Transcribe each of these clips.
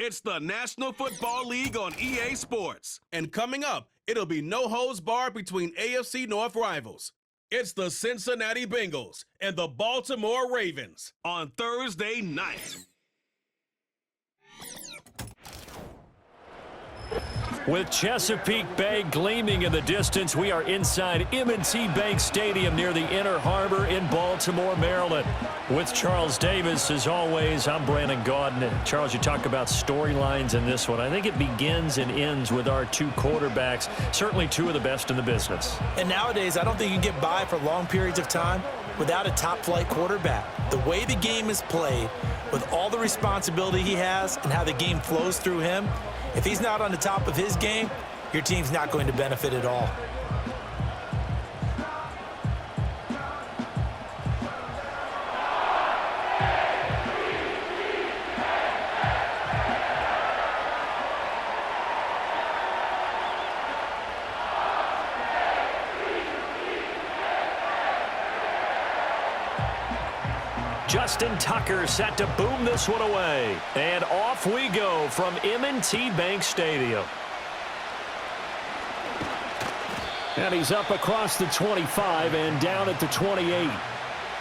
It's the National Football League on EA Sports. And coming up, it'll be no holds barred between AFC North rivals. It's the Cincinnati Bengals and the Baltimore Ravens on Thursday night. With Chesapeake Bay gleaming in the distance, we are inside M&T Bank Stadium near the Inner Harbor in Baltimore, Maryland. With Charles Davis, as always, I'm Brandon Gaudin. Charles, you talk about storylines in this one. I think it begins and ends with our two quarterbacks, certainly two of the best in the business. And nowadays, I don't think you can get by for long periods of time without a top-flight quarterback. The way the game is played, with all the responsibility he has and how the game flows through him, if he's not on the top of his game, your team's not going to benefit at all. Justin Tucker set to boom this one away. And off we go from M&T Bank Stadium. And he's up across the 25 and down at the 28.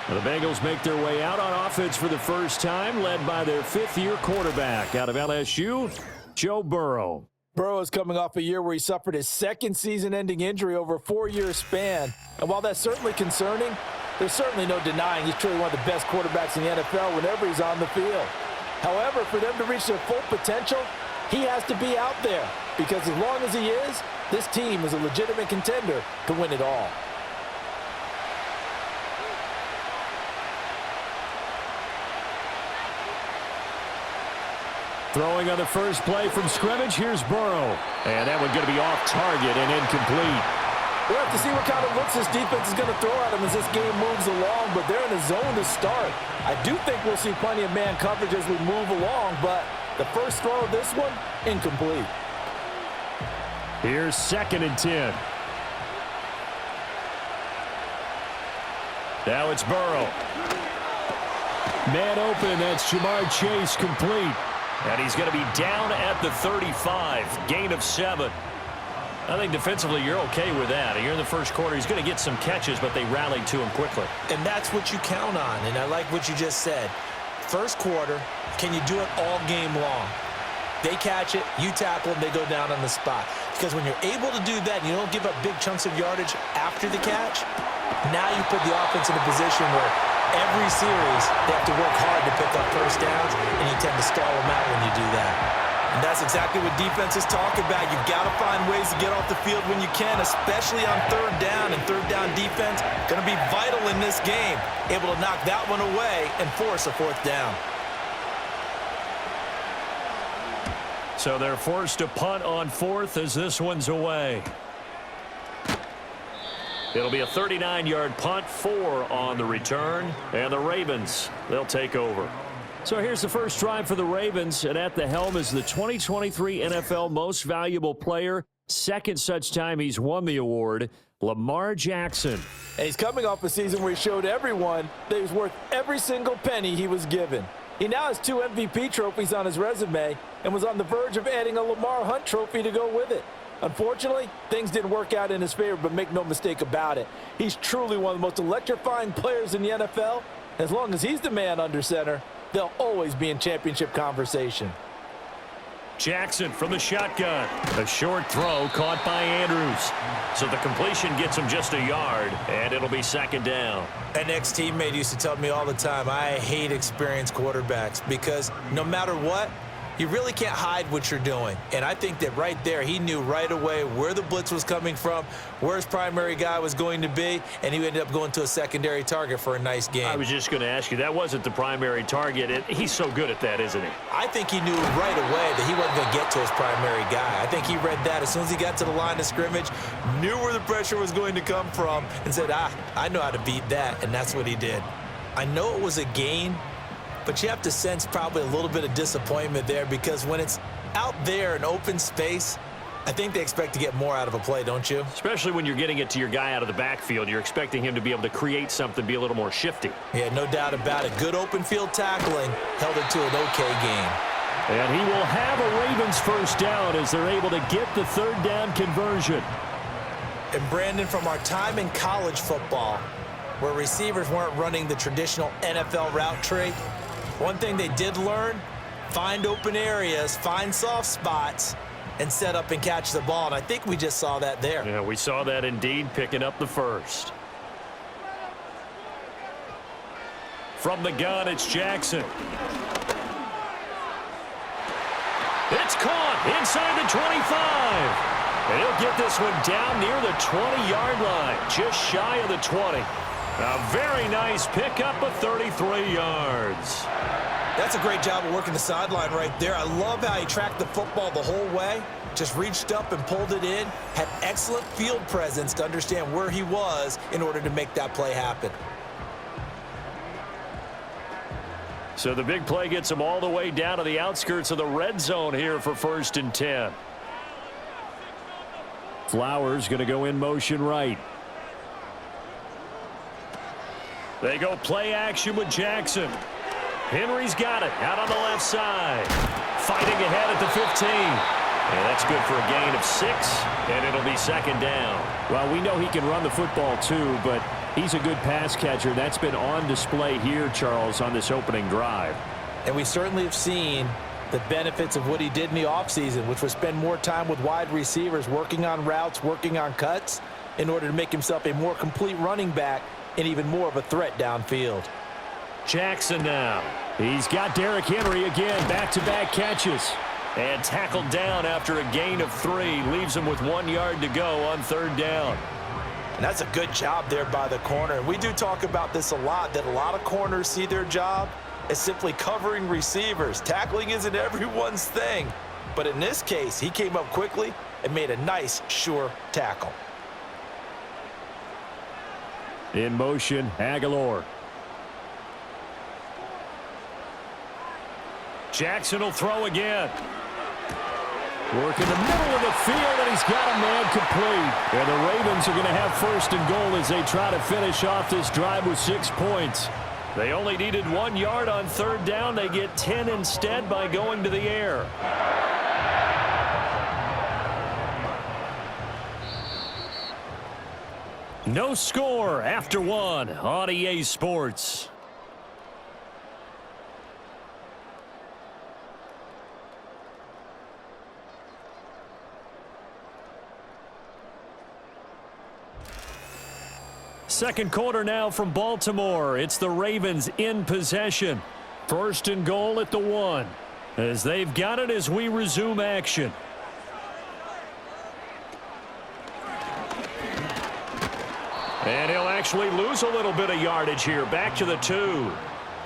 The Bengals make their way out on offense for the first time, led by their fifth-year quarterback out of LSU, Joe Burrow. Burrow is coming off a year where he suffered his second season-ending injury over a 4-year span. And while that's certainly concerning, there's certainly no denying he's truly one of the best quarterbacks in the NFL whenever he's on the field. However, for them to reach their full potential, he has to be out there. Because as long as he is, this team is a legitimate contender to win it all. Throwing on the first play from scrimmage, here's Burrow. And that one going to be off target and incomplete. We'll have to see what kind of looks this defense is going to throw at them as this game moves along, but they're in a zone to start. I do think we'll see plenty of man coverage as we move along, but the first throw of this one, incomplete. Here's 2nd and 10. Now it's Burrow. Man open, that's Jamar Chase complete. And he's going to be down at the 35, gain of 7. I think defensively you're okay with that. You're in the first quarter. He's going to get some catches, but they rallied to him quickly. And that's what you count on, and I like what you just said. First quarter, can you do it all game long? They catch it, you tackle them, they go down on the spot. Because when you're able to do that and you don't give up big chunks of yardage after the catch, now you put the offense in a position where every series they have to work hard to pick up first downs, and you tend to stall them out when you do that. And that's exactly what defenses talk about. You've got to find ways to get off the field when you can, especially on third down. And third down defense going to be vital in this game. Able to knock that one away and force a 4th down. So they're forced to punt on 4th as this one's away. It'll be a 39-yard punt, 4 on the return. And the Ravens, they'll take over. So here's the first drive for the Ravens, and at the helm is the 2023 NFL Most Valuable Player. Second such time he's won the award, Lamar Jackson. And he's coming off a season where he showed everyone that he's worth every single penny he was given. He now has 2 MVP trophies on his resume and was on the verge of adding a Lamar Hunt trophy to go with it. Unfortunately, things didn't work out in his favor, but make no mistake about it. He's truly one of the most electrifying players in the NFL. As long as he's the man under center, they'll always be in championship conversation. Jackson from the shotgun. A short throw caught by Andrews. So the completion gets him just a yard, and it'll be 2nd down. An ex-teammate used to tell me all the time, I hate experienced quarterbacks because no matter what, you really can't hide what you're doing. And I think that right there, he knew right away where the blitz was coming from, where his primary guy was going to be, and he ended up going to a secondary target for a nice game. I was just going to ask you, that wasn't the primary target, and he's so good at that, isn't he? I think he knew right away that he wasn't going to get to his primary guy. I think he read that as soon as he got to the line of scrimmage, knew where the pressure was going to come from, and said, I know how to beat that, and that's what he did. I know it was a gain, but you have to sense probably a little bit of disappointment there because when it's out there in open space, I think they expect to get more out of a play, don't you? Especially when you're getting it to your guy out of the backfield. You're expecting him to be able to create something, be a little more shifty. Yeah, no doubt about it. Good open field tackling held it to an okay game. And he will have a Ravens first down as they're able to get the third down conversion. And Brandon, from our time in college football, where receivers weren't running the traditional NFL route tree, one thing they did learn, find open areas, find soft spots, and set up and catch the ball. And I think we just saw that there. Yeah, we saw that indeed, picking up the first. From the gun, it's Jackson. It's caught inside the 25. And he'll get this one down near the 20-yard line, just shy of the 20. A very nice pickup of 33 yards. That's a great job of working the sideline right there. I love how he tracked the football the whole way, just reached up and pulled it in, had excellent field presence to understand where he was in order to make that play happen. So the big play gets him all the way down to the outskirts of the red zone here for 1st and 10. Flowers going to go in motion right. They go play action with Jackson. Henry's got it out on the left side. Fighting ahead at the 15. And that's good for a gain of 6, and it'll be 2nd down. Well, we know he can run the football too, but he's a good pass catcher. That's been on display here, Charles, on this opening drive. And we certainly have seen the benefits of what he did in the offseason, which was spend more time with wide receivers, working on routes, working on cuts, in order to make himself a more complete running back and even more of a threat downfield. Jackson now. He's got Derrick Henry again, back-to-back catches. And tackled down after a gain of 3. Leaves him with 1 yard to go on 3rd down. And that's a good job there by the corner. And we do talk about this a lot, that a lot of corners see their job as simply covering receivers. Tackling isn't everyone's thing. But in this case, he came up quickly and made a nice, sure tackle. In motion, Aguilar. Jackson will throw again. Work in the middle of the field, and he's got a man complete. And the Ravens are going to have 1st and goal as they try to finish off this drive with 6 points. They only needed 1 yard on 3rd down. They get 10 instead by going to the air. No score after 1 on EA Sports. Second quarter now from Baltimore. It's the Ravens in possession. 1st and goal at the 1. As they've got it as we resume action. And he'll actually lose a little bit of yardage here. Back to the 2.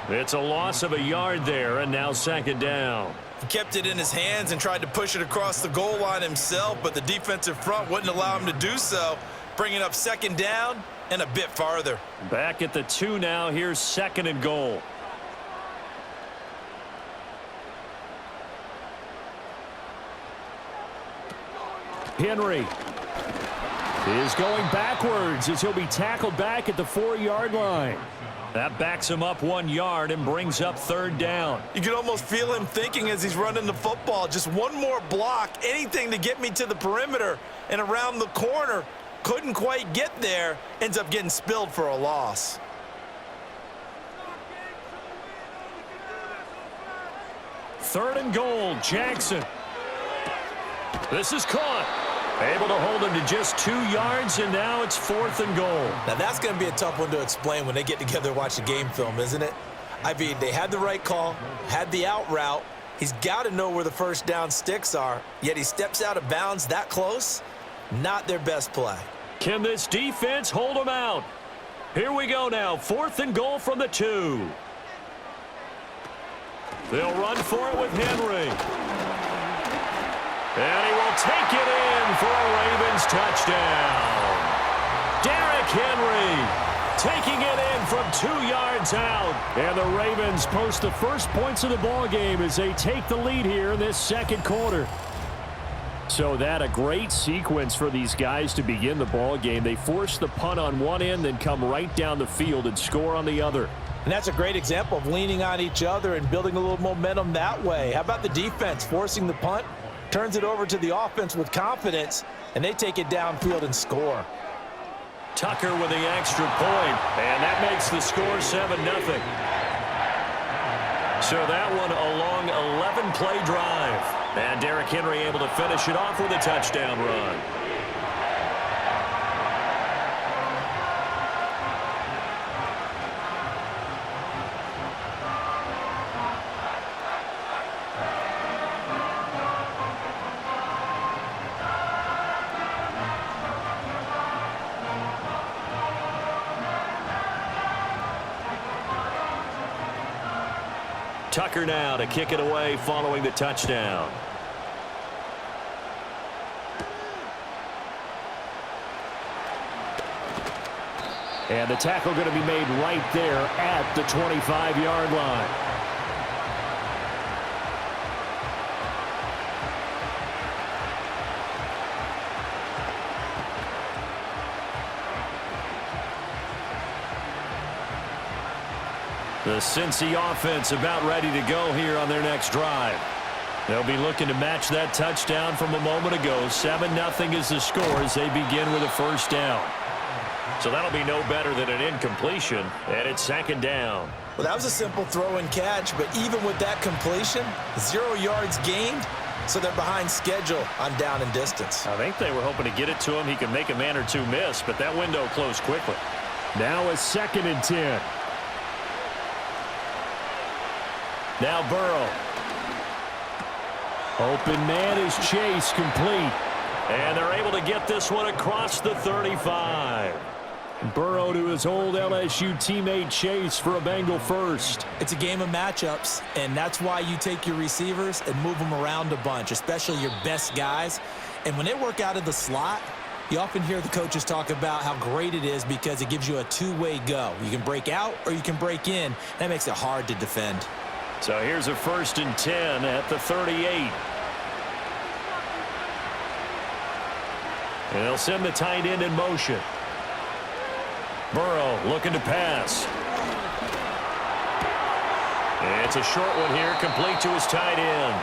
It's a loss of a yard there, and now 2nd down. He kept it in his hands and tried to push it across the goal line himself, but the defensive front wouldn't allow him to do so, bringing up 2nd down and a bit farther. Back at the 2 now. Here's 2nd and goal. Henry is going backwards as he'll be tackled back at the 4-yard line. That backs him up 1 yard and brings up 3rd down. You can almost feel him thinking as he's running the football, just one more block, anything to get me to the perimeter and around the corner. Couldn't quite get there, ends up getting spilled for a loss. Third and goal, Jackson. This is caught. Able to hold him to just 2 yards, and now it's 4th and goal. Now that's going to be a tough one to explain when they get together and watch the game film, isn't it? I mean, they had the right call, had the out route. He's got to know where the 1st down sticks are, yet he steps out of bounds that close. Not their best play. Can this defense hold him out? Here we go now. 4th and goal from the 2. They'll run for it with Henry. And he will take it in for a Ravens touchdown. Derrick Henry taking it in from 2 yards out. And the Ravens post the first points of the ball game as they take the lead here in this 2nd quarter. So that a great sequence for these guys to begin the ball game. They force the punt on one end, then come right down the field and score on the other. And that's a great example of leaning on each other and building a little momentum that way. How about the defense forcing the punt? Turns it over to the offense with confidence, and they take it downfield and score. Tucker with the extra point, and that makes the score 7-0. So that one a long 11-play drive. And Derrick Henry able to finish it off with a touchdown run. Tucker now to kick it away following the touchdown. And the tackle going to be made right there at the 25-yard line. The Cincy offense about ready to go here on their next drive. They'll be looking to match that touchdown from a moment ago. 7-0 is the score as they begin with a first down. So that'll be no better than an incompletion, and it's 2nd down. Well, that was a simple throw and catch, but even with that completion, 0 yards gained, so they're behind schedule on down and distance. I think they were hoping to get it to him. He could make a man or two miss, but that window closed quickly. Now a 2nd and 10. Now Burrow. Open man is Chase, complete. And they're able to get this one across the 35. Burrow to his old LSU teammate Chase for a Bengal first. It's a game of matchups, and that's why you take your receivers and move them around a bunch, especially your best guys. And when they work out of the slot, you often hear the coaches talk about how great it is because it gives you a two-way go. You can break out or you can break in. That makes it hard to defend. So here's a 1st and 10 at the 38. And they'll send the tight end in motion. Burrow looking to pass. It's a short one here, complete to his tight end.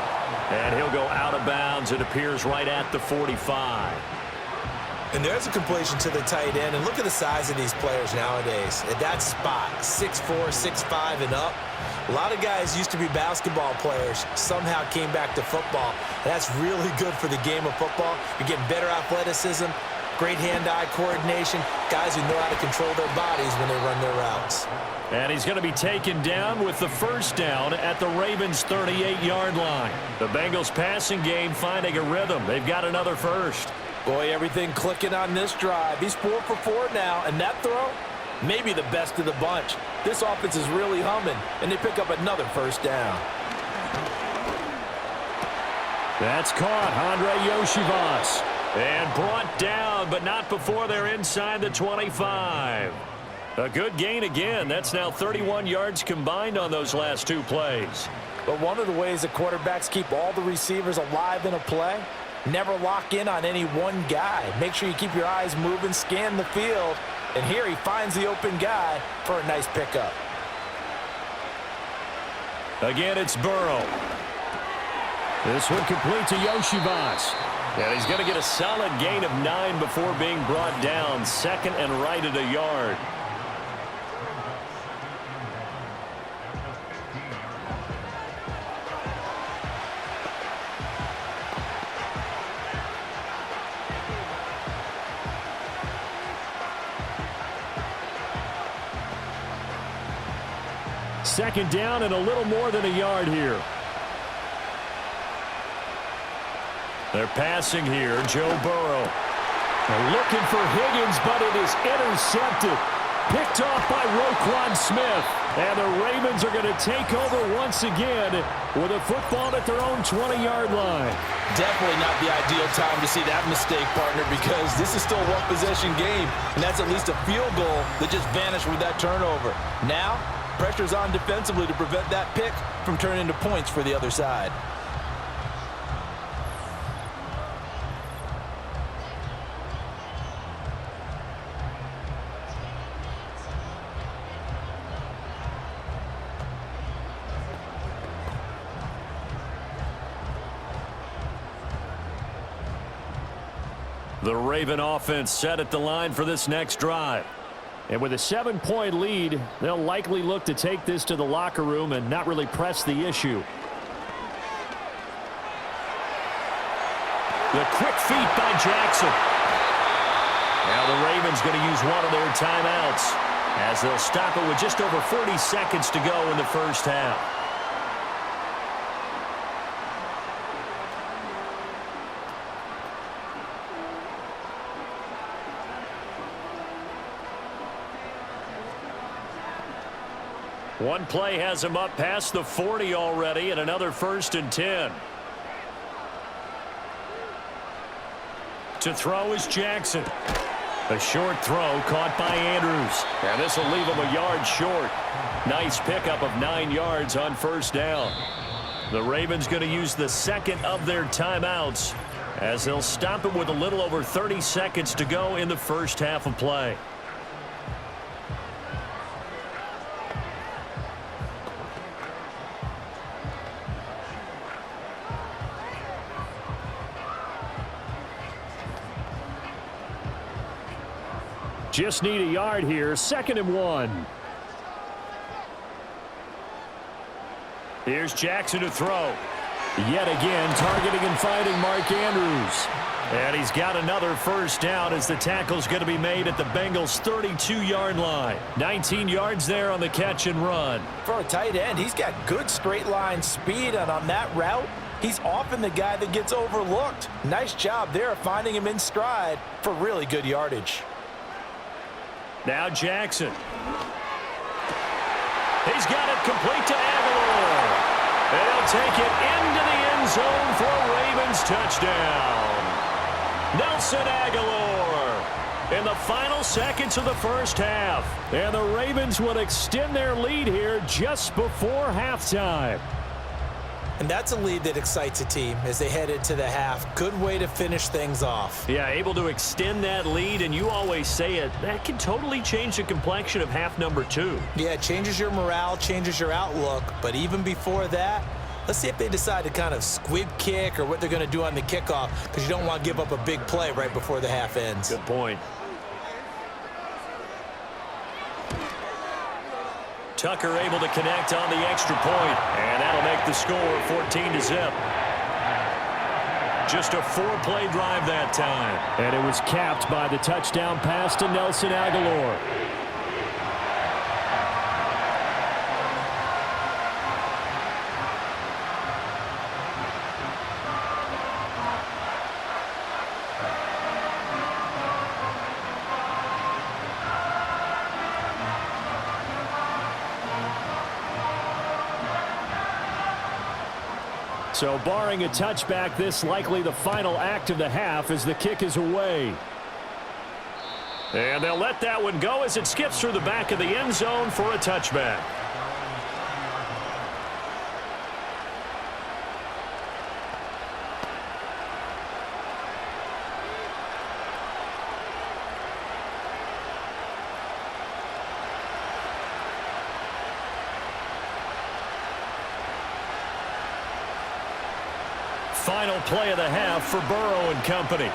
And he'll go out of bounds, it appears, right at the 45. And there's a completion to the tight end. And look at the size of these players nowadays. At that spot, 6'4", 6'5", and up. A lot of guys used to be basketball players, somehow came back to football. And that's really good for the game of football. You're getting better athleticism, great hand-eye coordination, guys who know how to control their bodies when they run their routes. And he's going to be taken down with the first down at the Ravens' 38-yard line. The Bengals passing game finding a rhythm. They've got another first. Boy, everything clicking on this drive. He's 4 for 4 now, and that throw, maybe the best of the bunch. This offense is really humming, and they pick up another first down. That's caught, Andre Yoshivas. And brought down, but not before they're inside the 25. A good gain again. That's now 31 yards combined on those last 2 plays. But one of the ways that quarterbacks keep all the receivers alive in a play, never lock in on any one guy. Make sure you keep your eyes moving, scan the field. And here he finds the open guy for a nice pickup. Again, it's Burrow. This one complete to Yoshivas. And he's going to get a solid gain of 9 before being brought down. 2nd and right at a yard. Second down and a little more than a yard here. They're passing here. Joe Burrow. They're looking for Higgins, but it is intercepted. Picked off by Roquan Smith. And the Ravens are going to take over once again with a football at their own 20-yard line. Definitely not the ideal time to see that mistake, partner, because this is still a one-possession game, and that's at least a field goal that just vanished with that turnover. Now, pressure's on defensively to prevent that pick from turning into points for the other side. The Raven offense set at the line for this next drive. And with a 7-point lead, they'll likely look to take this to the locker room and not really press the issue. The quick feet by Jackson. Now the Ravens going to use one of their timeouts as they'll stop it with just over 40 seconds to go in the first half. One play has him up past the 40 already, and another 1st and 10. To throw is Jackson. A short throw caught by Andrews. And this will leave him a yard short. Nice pickup of 9 yards on 1st down. The Ravens going to use the second of their timeouts as they'll stop it with a little over 30 seconds to go in the first half of play. Just need a yard here. 2nd and 1. Here's Jackson to throw. Yet again, targeting and finding Mark Andrews. And he's got another 1st down as the tackle's going to be made at the Bengals' 32-yard line. 19 yards there on the catch and run. For a tight end, he's got good straight line speed, and on that route, he's often the guy that gets overlooked. Nice job there of finding him in stride for really good yardage. Now Jackson. He's got it complete to Aguilar. And he'll take it into the end zone for a Ravens touchdown. Nelson Aguilar in the final seconds of the first half. And the Ravens will extend their lead here just before halftime. And that's a lead that excites a team as they head into the half. Good way to finish things off. Yeah, able to extend that lead, and you always say it, that can totally change the complexion of half number 2. Yeah, it changes your morale, changes your outlook. But even before that, let's see if they decide to kind of squib kick or what they're going to do on the kickoff, because you don't want to give up a big play right before the half ends. Good point. Tucker able to connect on the extra point, and that'll make the score 14-0. Just a 4-play drive that time. And it was capped by the touchdown pass to Nelson Aguilar. So barring a touchback, this likely the final act of the half as the kick is away. And they'll let that one go as it skips through the back of the end zone for a touchback. Final play of the half for Burrow and company.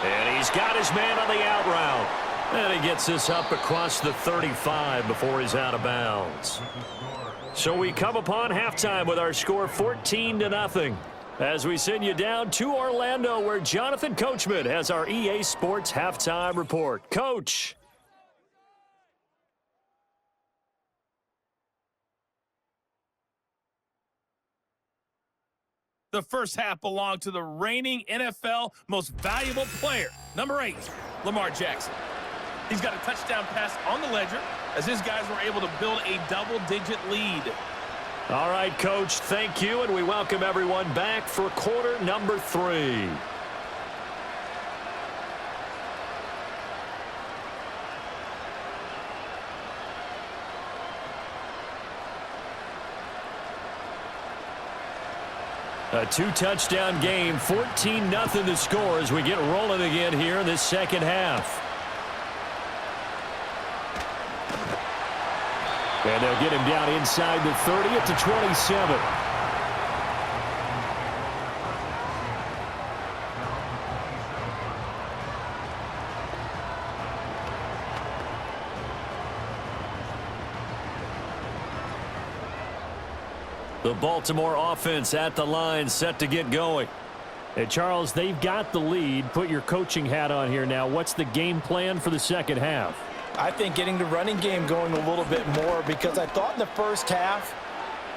And he's got his man on the out route. And he gets this up across the 35 before he's out of bounds. So we come upon halftime with our score 14-0. As we send you down to Orlando, where Jonathan Coachman has our EA Sports halftime report. Coach. The first half belonged to the reigning NFL most valuable player, number 8, Lamar Jackson. He's got a touchdown pass on the ledger as his guys were able to build a double-digit lead. All right, Coach, thank you, and we welcome everyone back for quarter number 3. A 2-touchdown game, 14-0 the score as we get rolling again here in this second half. And they'll get him down inside the 30 at the 27. The Baltimore offense at the line, set to get going. Hey, Charles, they've got the lead. Put your coaching hat on here now. What's the game plan for the second half? I think getting the running game going a little bit more, because I thought in the first half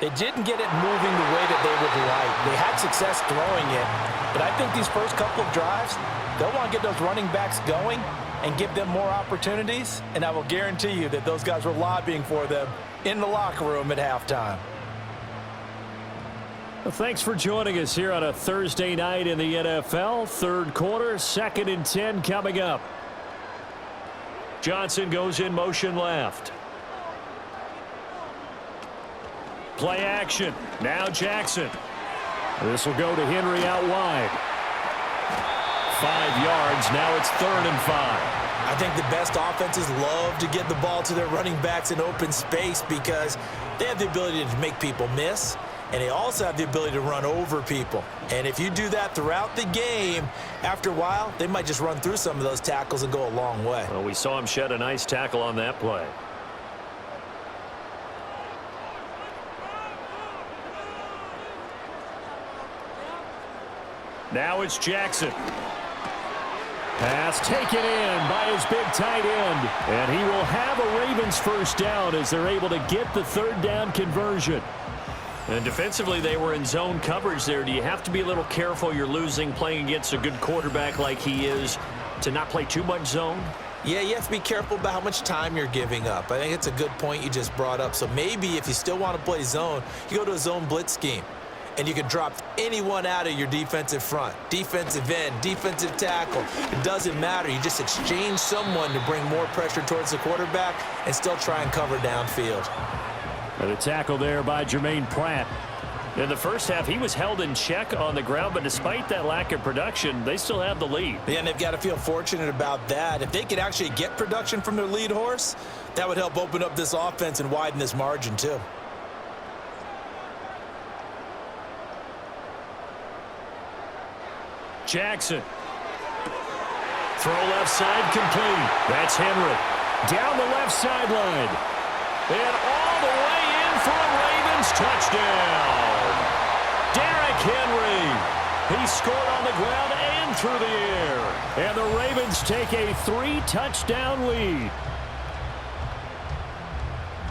they didn't get it moving the way that they would like. They had success throwing it, but I think these first couple of drives, they'll want to get those running backs going and give them more opportunities, and I will guarantee you that those guys were lobbying for them in the locker room at halftime. Well, thanks for joining us here on a Thursday night in the NFL. Third quarter, 2nd and 10 coming up. Johnson goes in motion left. Play action. Now Jackson. This will go to Henry out wide. 5 yards. Now it's 3rd and 5. I think the best offenses love to get the ball to their running backs in open space because they have the ability to make people miss, and they also have the ability to run over people. And if you do that throughout the game, after a while, they might just run through some of those tackles and go a long way. Well, we saw him shed a nice tackle on that play. Now it's Jackson. Pass taken in by his big tight end. And he will have a Ravens first down as they're able to get the 3rd down conversion. And defensively, they were in zone coverage there. Do you have to be a little careful? You're losing playing against a good quarterback like he is to not play too much zone? Yeah, you have to be careful about how much time you're giving up. I think it's a good point you just brought up. So maybe if you still want to play zone, you go to a zone blitz scheme. And you can drop anyone out of your defensive front, defensive end, defensive tackle. It doesn't matter. You just exchange someone to bring more pressure towards the quarterback and still try and cover downfield. And a tackle there by Jermaine Pratt. In the first half, he was held in check on the ground, but despite that lack of production, they still have the lead. Yeah, and they've got to feel fortunate about that. If they could actually get production from their lead horse, that would help open up this offense and widen this margin too. Jackson. Throw left side complete. That's Henry. Down the left sideline. And all the way in for a Ravens touchdown. Derrick Henry. He scored on the ground and through the air. And the Ravens take a 3-touchdown lead.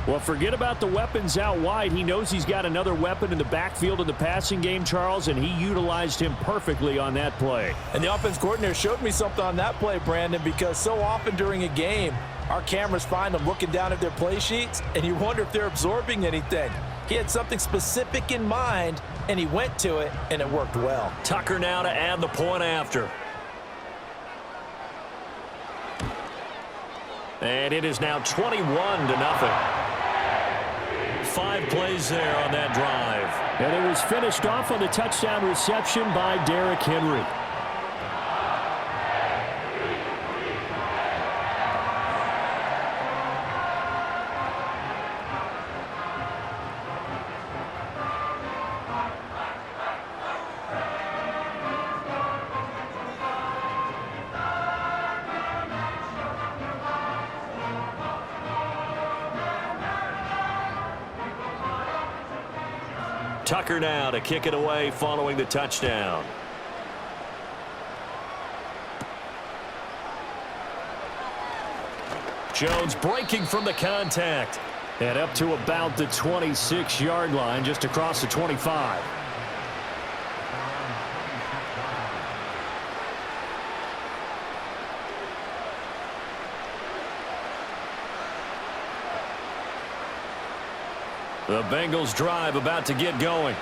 Well, forget about the weapons out wide. He knows he's got another weapon in the backfield in the passing game, Charles, and he utilized him perfectly on that play. And the offense coordinator showed me something on that play, Brandon, because so often during a game, our cameras find them looking down at their play sheets, and you wonder if they're absorbing anything. He had something specific in mind, and he went to it, and it worked well. Tucker now to add the point after. And it is now 21-0. 5 plays there on that drive. And it was finished off on the touchdown reception by Derrick Henry. Tucker now to kick it away following the touchdown. Jones breaking from the contact. And up to about the 26-yard line, just across the 25. The Bengals drive about to get going.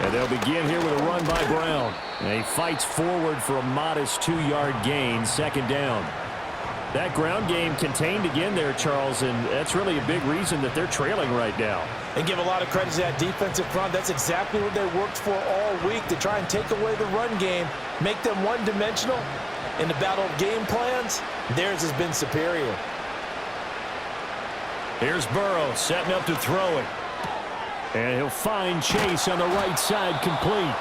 And they'll begin here with a run by Brown. And he fights forward for a modest 2-yard gain, 2nd down. That ground game contained again there, Charles, and that's really a big reason that they're trailing right now. And give a lot of credit to that defensive front. That's exactly what they worked for all week, to try and take away the run game, make them one-dimensional. In the battle of game plans, theirs has been superior. Here's Burrow setting up to throw it. And he'll find Chase on the right side, complete.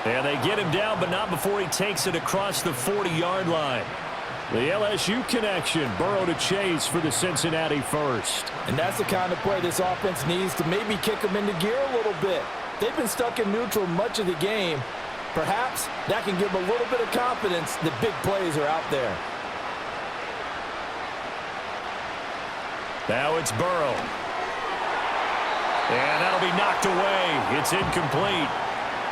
And they get him down, but not before he takes it across the 40-yard line. The LSU connection, Burrow to Chase for the Cincinnati first. And that's the kind of play this offense needs to maybe kick them into gear a little bit. They've been stuck in neutral much of the game. Perhaps that can give them a little bit of confidence that big plays are out there. Now it's Burrow. And that'll be knocked away. It's incomplete.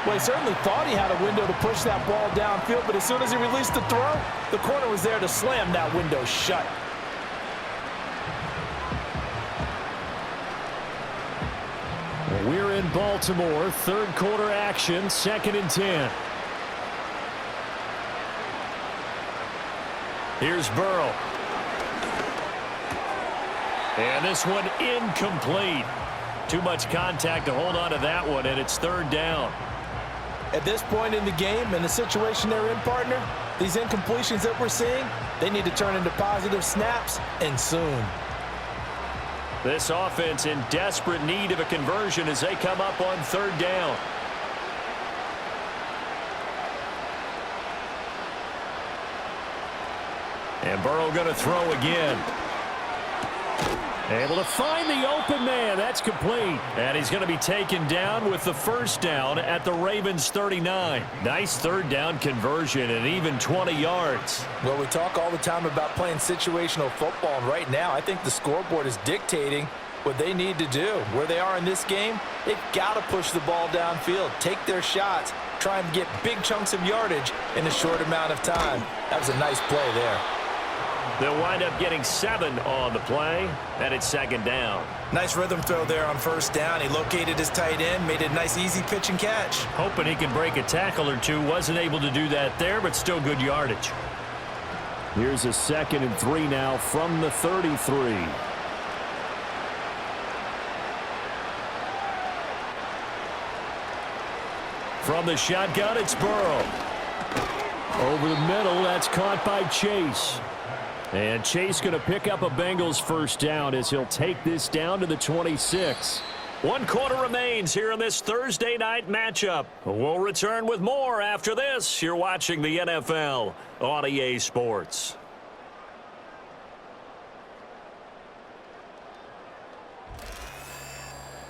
Well, he certainly thought he had a window to push that ball downfield, but as soon as he released the throw, the corner was there to slam that window shut. We're in Baltimore, third quarter action, 2nd and 10. Here's Burrow. And this one incomplete. Too much contact to hold on to that one, and it's 3rd down. At this point in the game, and the situation they're in, partner, these incompletions that we're seeing, they need to turn into positive snaps, and soon. This offense in desperate need of a conversion as they come up on 3rd down. And Burrow going to throw again. Able to find the open man. That's complete. And he's going to be taken down with the 1st down at the Ravens 39. Nice 3rd down conversion and even 20 yards. Well, we talk all the time about playing situational football, and right now I think the scoreboard is dictating what they need to do. Where they are in this game, they've got to push the ball downfield, take their shots, try and get big chunks of yardage in a short amount of time. That was a nice play there. They'll wind up getting 7 on the play, and it's 2nd down. Nice rhythm throw there on 1st down. He located his tight end, made a nice easy pitch and catch. Hoping he can break a tackle or two. Wasn't able to do that there, but still good yardage. Here's a 2nd and 3 now from the 33. From the shotgun, it's Burrow. Over the middle, that's caught by Chase. And Chase going to pick up a Bengals 1st down as he'll take this down to the 26. 1 quarter remains here in this Thursday night matchup. We'll return with more after this. You're watching the NFL on EA Sports.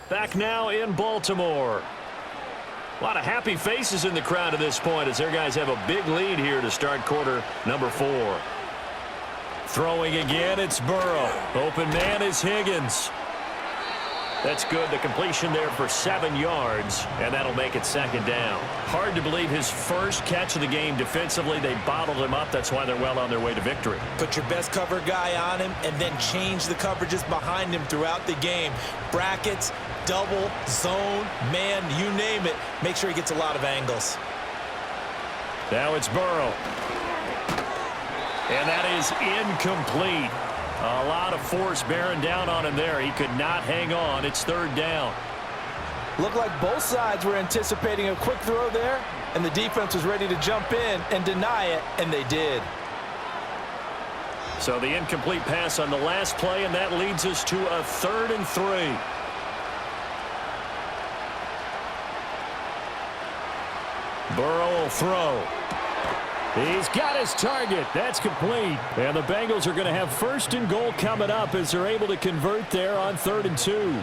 Back now in Baltimore. A lot of happy faces in the crowd at this point as their guys have a big lead here to start quarter number 4. Throwing again, it's Burrow. Open man is Higgins. That's good. The completion there for 7 yards, and that'll make it 2nd down. Hard to believe his first catch of the game defensively. They bottled him up. That's why they're well on their way to victory. Put your best cover guy on him and then change the coverages behind him throughout the game. Brackets, double, zone, man, you name it. Make sure he gets a lot of angles. Now it's Burrow. And that is incomplete. A lot of force bearing down on him there. He could not hang on. It's 3rd down. Looked like both sides were anticipating a quick throw there, and the defense was ready to jump in and deny it, and they did. So the incomplete pass on the last play, and that leads us to a 3rd and 3. Burrow will throw. He's got his target. That's complete. And the Bengals are going to have 1st and goal coming up as they're able to convert there on 3rd and 2.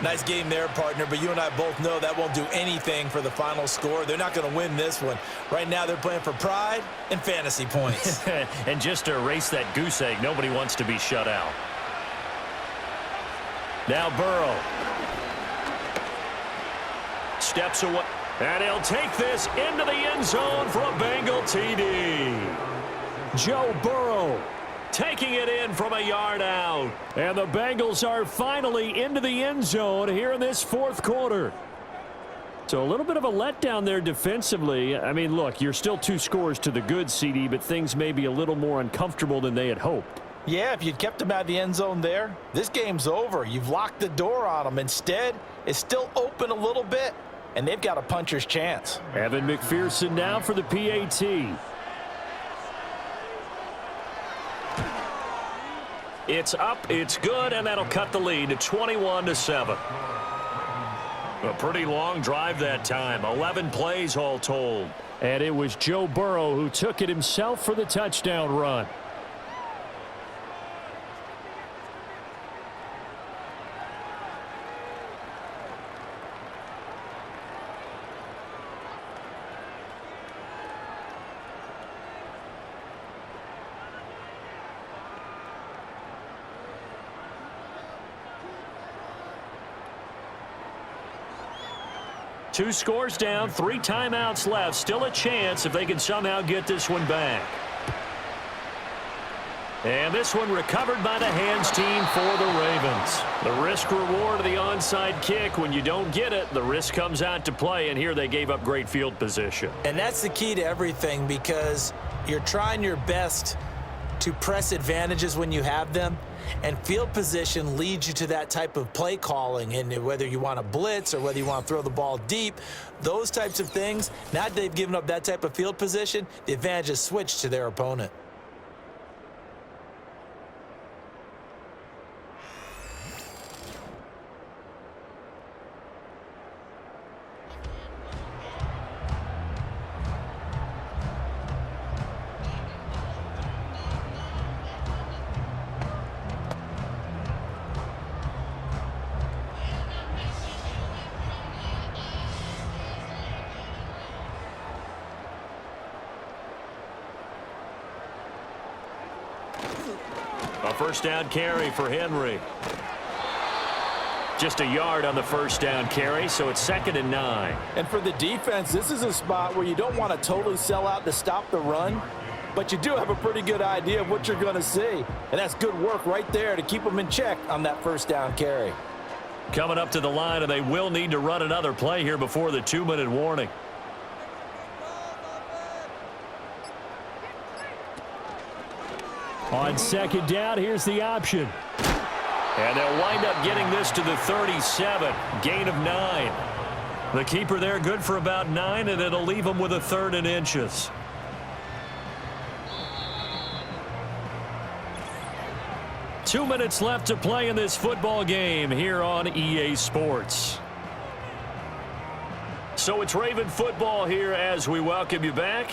Nice game there, partner, but you and I both know that won't do anything for the final score. They're not going to win this one. Right now they're playing for pride and fantasy points. And just to erase that goose egg, nobody wants to be shut out. Now Burrow. Steps away. And he'll take this into the end zone for a Bengal TD. Joe Burrow taking it in from a yard out. And the Bengals are finally into the end zone here in this 4th quarter. So a little bit of a letdown there defensively. I mean, look, you're still 2 scores to the good, CD, but things may be a little more uncomfortable than they had hoped. Yeah, if you'd kept them out of the end zone there, this game's over. You've locked the door on them. Instead, it's still open a little bit, and they've got a puncher's chance. Evan McPherson now for the PAT. It's up, it's good, and that'll cut the lead to 21-7. A pretty long drive that time, 11 plays all told. And it was Joe Burrow who took it himself for the touchdown run. 2 scores down, 3 timeouts left. Still a chance if they can somehow get this one back. And this one recovered by the hands team for the Ravens. The risk reward of the onside kick. When you don't get it, the risk comes out to play, and here they gave up great field position. And that's the key to everything, because you're trying your best to press advantages when you have them, and field position leads you to that type of play calling. And whether you want to blitz or whether you want to throw the ball deep, those types of things, now that they've given up that type of field position, the advantage is switched to their opponent. A first down carry for Henry. Just a yard on the first down carry, so it's 2nd and 9. And for the defense, this is a spot where you don't want to totally sell out to stop the run, but you do have a pretty good idea of what you're going to see. And that's good work right there to keep them in check on that first down carry. Coming up to the line, and they will need to run another play here before the 2-minute warning. On 2nd down, here's the option. And they'll wind up getting this to the 37. Gain of 9. The keeper there good for about 9, and it'll leave them with a 3rd and inches. Two minutes left to play in this football game here on EA Sports. So it's Raven football here as we welcome you back.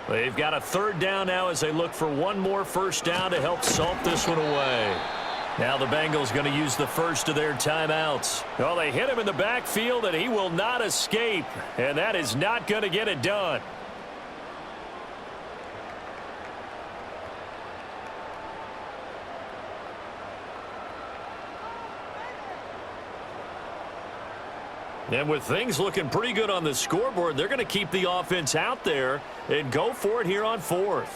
They've got a 3rd down now as they look for one more first down to help salt this one away. Now the Bengals going to use the first of their timeouts. Well, they hit him in the backfield, and he will not escape. And that is not going to get it done. And with things looking pretty good on the scoreboard, they're going to keep the offense out there and go for it here on 4th.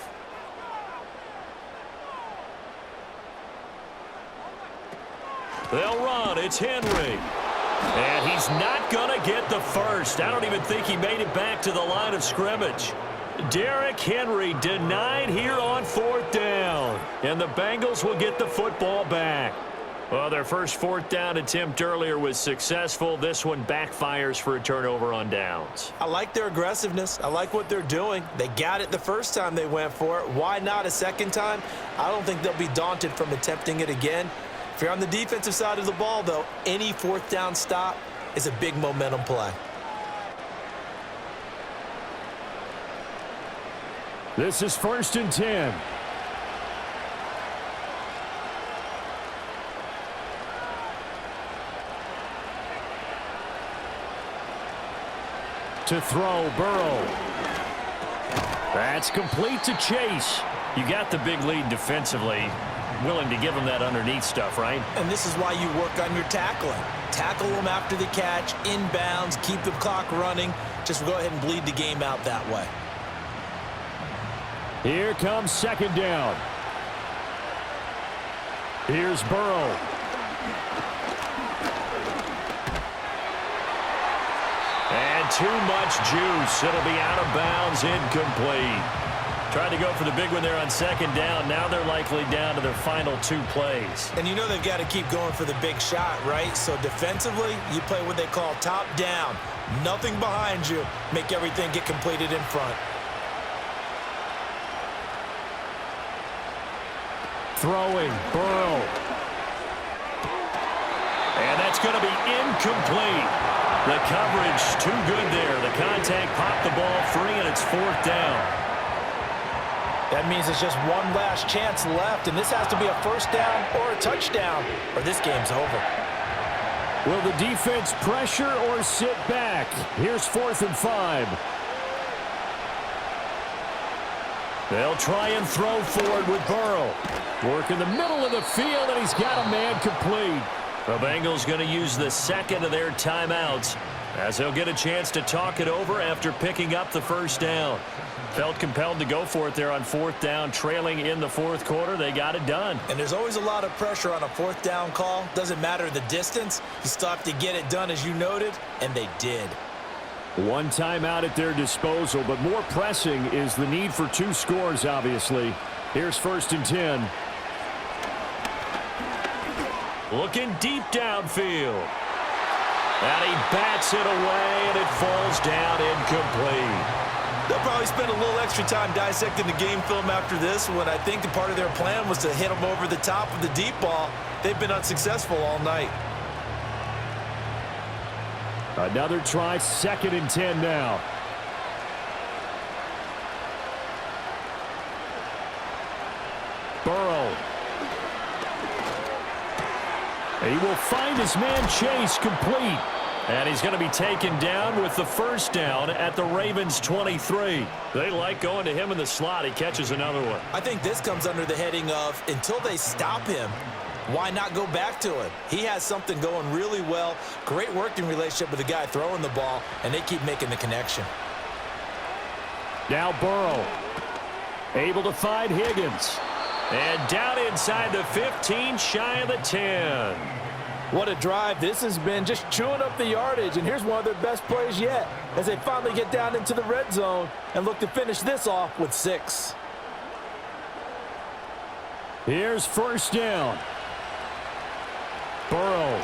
They'll run. It's Henry. And he's not going to get the first. I don't even think he made it back to the line of scrimmage. Derrick Henry denied here on 4th down. And the Bengals will get the football back. Well, their first 4th down attempt earlier was successful. This one backfires for a turnover on downs. I like their aggressiveness. I like what they're doing. They got it the first time they went for it. Why not a second time? I don't think they'll be daunted from attempting it again. If you're on the defensive side of the ball, though, any 4th down stop is a big momentum play. This is 1st and 10. To throw, Burrow. That's complete to Chase. You got the big lead defensively. Willing to give him that underneath stuff, right? And this is why you work on your tackling. Tackle them after the catch, inbounds, keep the clock running. Just go ahead and bleed the game out that way. Here comes 2nd down. Here's Burrow. And too much juice. It'll be out of bounds, incomplete. Tried to go for the big one there on 2nd down. Now they're likely down to their final 2 plays. And you know they've got to keep going for the big shot, right? So defensively, you play what they call top down. Nothing behind you. Make everything get completed in front. Throwing, Burrow. And that's going to be incomplete. The coverage too good there. The contact popped the ball free, and it's 4th down. That means it's just one last chance left, and this has to be a first down or a touchdown, or this game's over. Will the defense pressure or sit back? Here's 4th and 5. They'll try and throw forward with Burrow. Work in the middle of the field, and he's got a man complete. The Bengals going to use the 2nd of their timeouts as he'll get a chance to talk it over after picking up the first down. Felt compelled to go for it there on fourth down, trailing in the fourth quarter. They got it done. And there's always a lot of pressure on a fourth down call. Doesn't matter the distance. You still have to get it done, as you noted, and they did. One timeout at their disposal, but more pressing is the need for 2 scores, obviously. Here's 1st and 10. Looking deep downfield. And he bats it away, and it falls down incomplete. They'll probably spend a little extra time dissecting the game film after this one. I think the part of their plan was to hit them over the top of the deep ball. They've been unsuccessful all night. Another try, 2nd and 10 now. Burrow. He will find his man Chase complete. And he's going to be taken down with the first down at the Ravens 23. They like going to him in the slot. He catches another one. I think this comes under the heading of until they stop him, why not go back to him? He has something going really well. Great working relationship with the guy throwing the ball, and they keep making the connection. Now Burrow. Able to find Higgins. And down inside the 15, shy of the 10. What a drive this has been, just chewing up the yardage. And here's one of their best plays yet as they finally get down into the red zone and look to finish this off with 6. Here's 1st down. Burrow.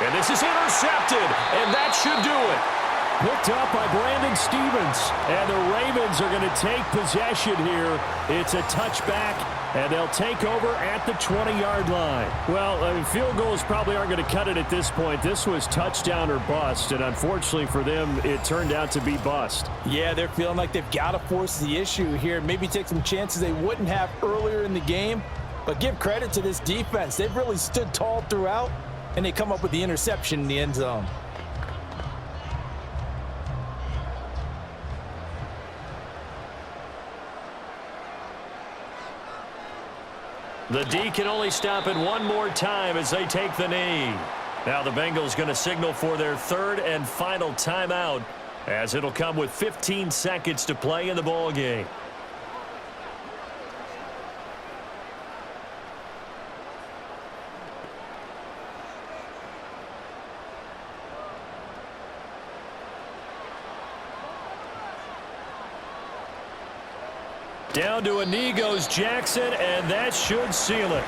And this is intercepted, and that should do it. Picked up by Brandon Stevens. And the Ravens are going to take possession here. It's a touchback, and they'll take over at the 20-yard line. Well, I mean, field goals probably aren't going to cut it at this point. This was touchdown or bust, and unfortunately for them, it turned out to be bust. Yeah, they're feeling like they've got to force the issue here. Maybe take some chances they wouldn't have earlier in the game. But give credit to this defense. They've really stood tall throughout, and they come up with the interception in the end zone. The D can only stop it one more time as they take the knee. Now the Bengals going to signal for their 3rd and final timeout, as it'll come with 15 seconds to play in the ball game. Down to a knee goes Jackson, and that should seal it.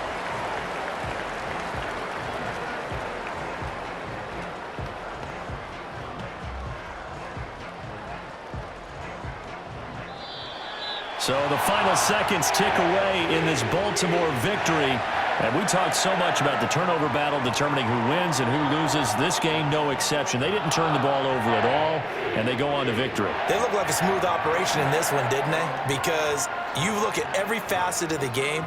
So the final seconds tick away in this Baltimore victory. And we talked so much about the turnover battle determining who wins and who loses. This game, no exception. They didn't turn the ball over at all, and they go on to victory. They look like a smooth operation in this one, didn't they? Because you look at every facet of the game,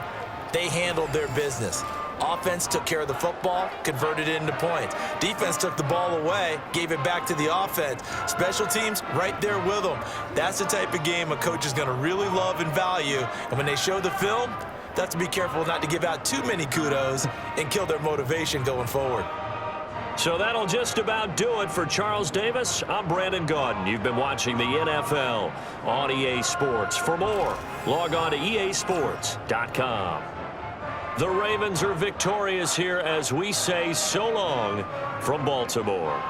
they handled their business. Offense took care of the football, converted it into points. Defense took the ball away, gave it back to the offense. Special teams, right there with them. That's the type of game a coach is going to really love and value. And when they show the film, they have to be careful not to give out too many kudos and kill their motivation going forward. So that'll just about do it for Charles Davis. I'm Brandon Gaudin. You've been watching the NFL on EA Sports. For more, log on to easports.com. The Ravens are victorious here as we say so long from Baltimore.